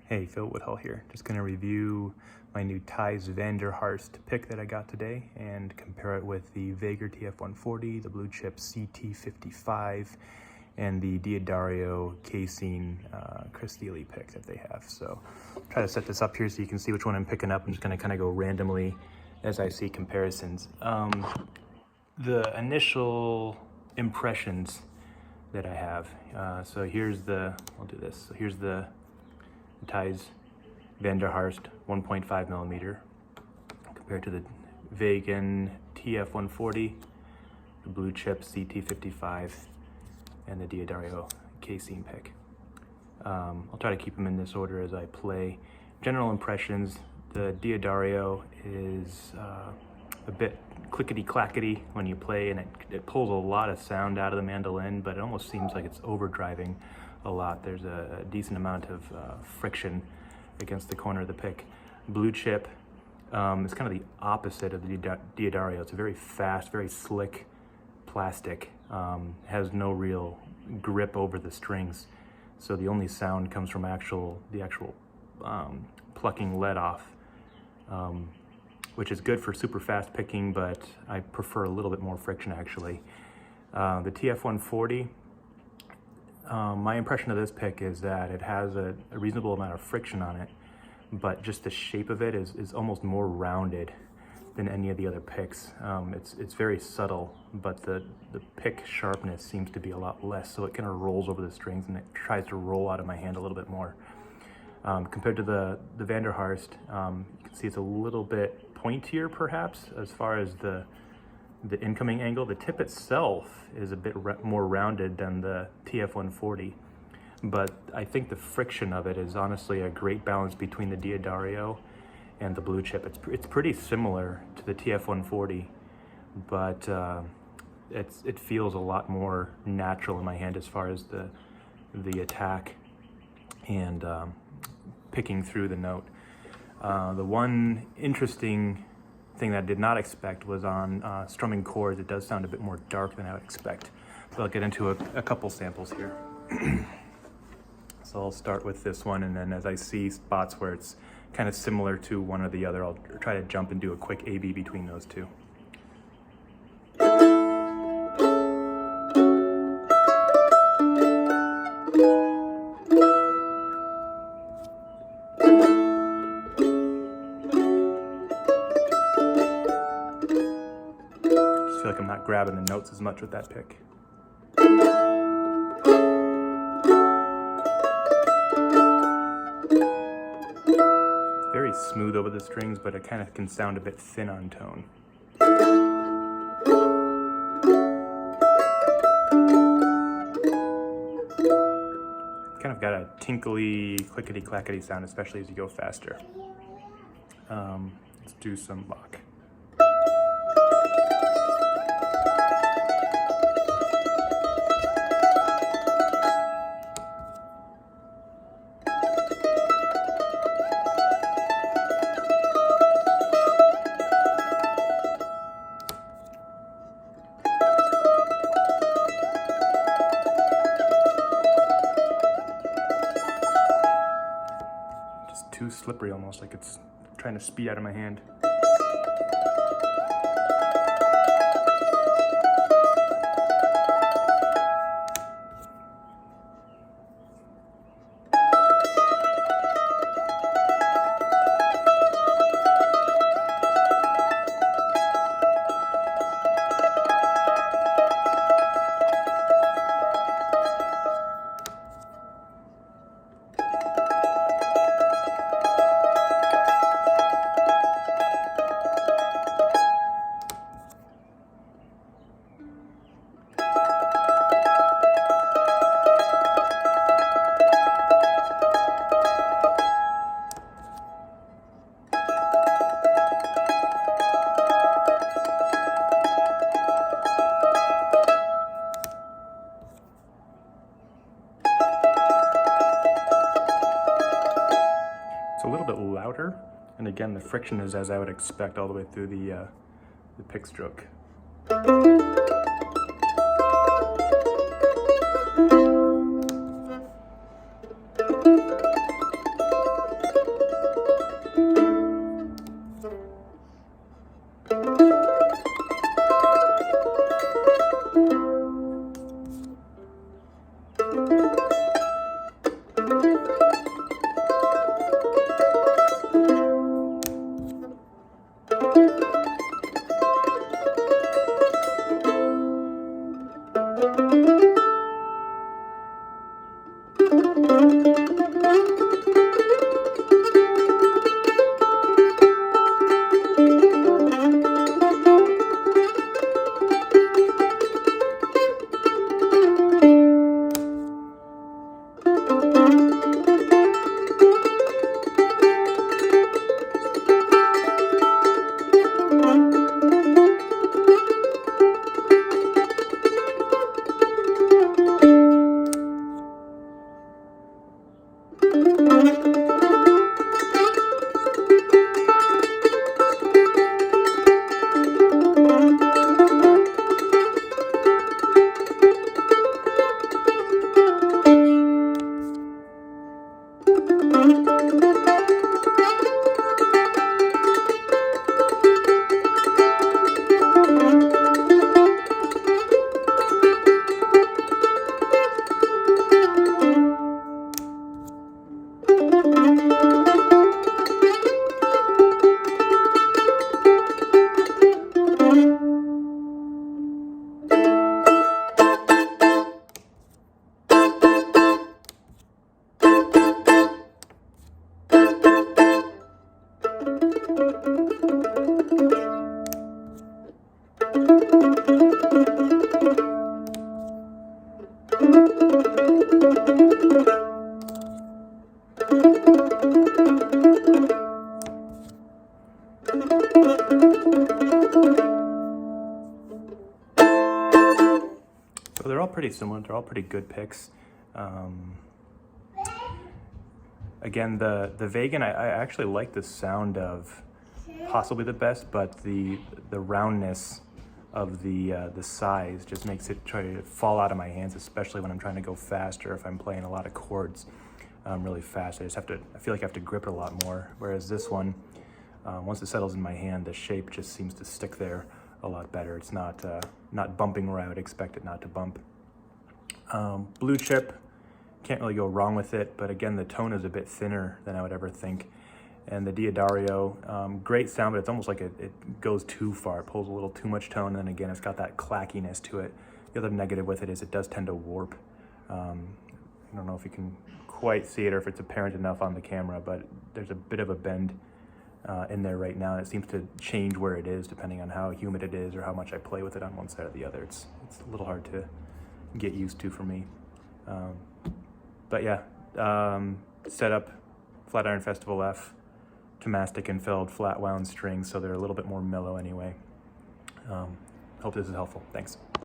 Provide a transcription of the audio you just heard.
Hey, Phil Woodhull here. Just going to review my new Thijs Harst pick that I got today and compare it with the Wegen TF140, the blue chip CT55, and the D'Addario Casein Crystal pick that they have. So I'll try to set this up here so you can see which one I'm picking up. I'm just going to kind of go randomly as I see comparisons. The initial impressions that I have. So here's the, I'll do this. So here's the Thijs Harst 1.5 millimeter compared to the Wegen TF140, the blue chip CT55, and the D'Addario Casein pick. I'll try to keep them in this order as I play. General impressions: the D'Addario is a bit clickety-clackety when you play, and it pulls a lot of sound out of the mandolin, but it almost seems like it's overdriving a lot. There's a decent amount of friction against the corner of the pick. Blue chip is kind of the opposite of the D'Addario. It's a very fast, very slick plastic, has no real grip over the strings, so the only sound comes from the actual plucking lead off, which is good for super fast picking, but I prefer a little bit more friction actually. The TF140, my impression of this pick is that it has a reasonable amount of friction on it, but just the shape of it is almost more rounded than any of the other picks. It's very subtle, but the pick sharpness seems to be a lot less, so it kind of rolls over the strings and it tries to roll out of my hand a little bit more. Compared to the Harst, you can see it's a little bit pointier perhaps as far as the incoming angle. The tip itself is a bit more rounded than the TF140, but I think the friction of it is honestly a great balance between the D'Addario and the blue chip. It's pretty similar to the TF140, but it feels a lot more natural in my hand as far as the attack and picking through the note. The one interesting thing that I did not expect was on strumming chords. It does sound a bit more dark than I would expect. So I'll get into a couple samples here. So I'll start with this one, and then as I see spots where it's kind of similar to one or the other, I'll try to jump and do a quick A/B between those two. I feel like I'm not grabbing the notes as much with that pick. It's very smooth over the strings, but it kind of can sound a bit thin on tone. Kind of got a tinkly, clickety-clackety sound, especially as you go faster. Let's do some Bach. Too slippery, almost like it's trying to speed out of my hand. A little bit louder, and again the friction is as I would expect all the way through the pick stroke. So they're all pretty similar, they're all pretty good picks. Again, the Wegen, I actually like the sound of possibly the best, but the roundness of the size just makes it try to fall out of my hands, especially when I'm trying to go faster. If I'm playing a lot of chords really fast, I feel like I have to grip it a lot more. Whereas this one, once it settles in my hand, the shape just seems to stick there a lot better. It's not bumping where I would expect it not to bump. Blue chip, can't really go wrong with it, but again, the tone is a bit thinner than I would ever think. And the Diodario, great sound, but it's almost like it goes too far. It pulls a little too much tone, and then again, it's got that clackiness to it. The other negative with it is it does tend to warp. I don't know if you can quite see it or if it's apparent enough on the camera, but there's a bit of a bend in there right now. It seems to change where it is depending on how humid it is or how much I play with it on one side or the other. It's a little hard to get used to for me. But yeah, setup, flat iron Festival F, Tomastic and felled flat wound strings, so they're a little bit more mellow anyway. Hope this is helpful. Thanks.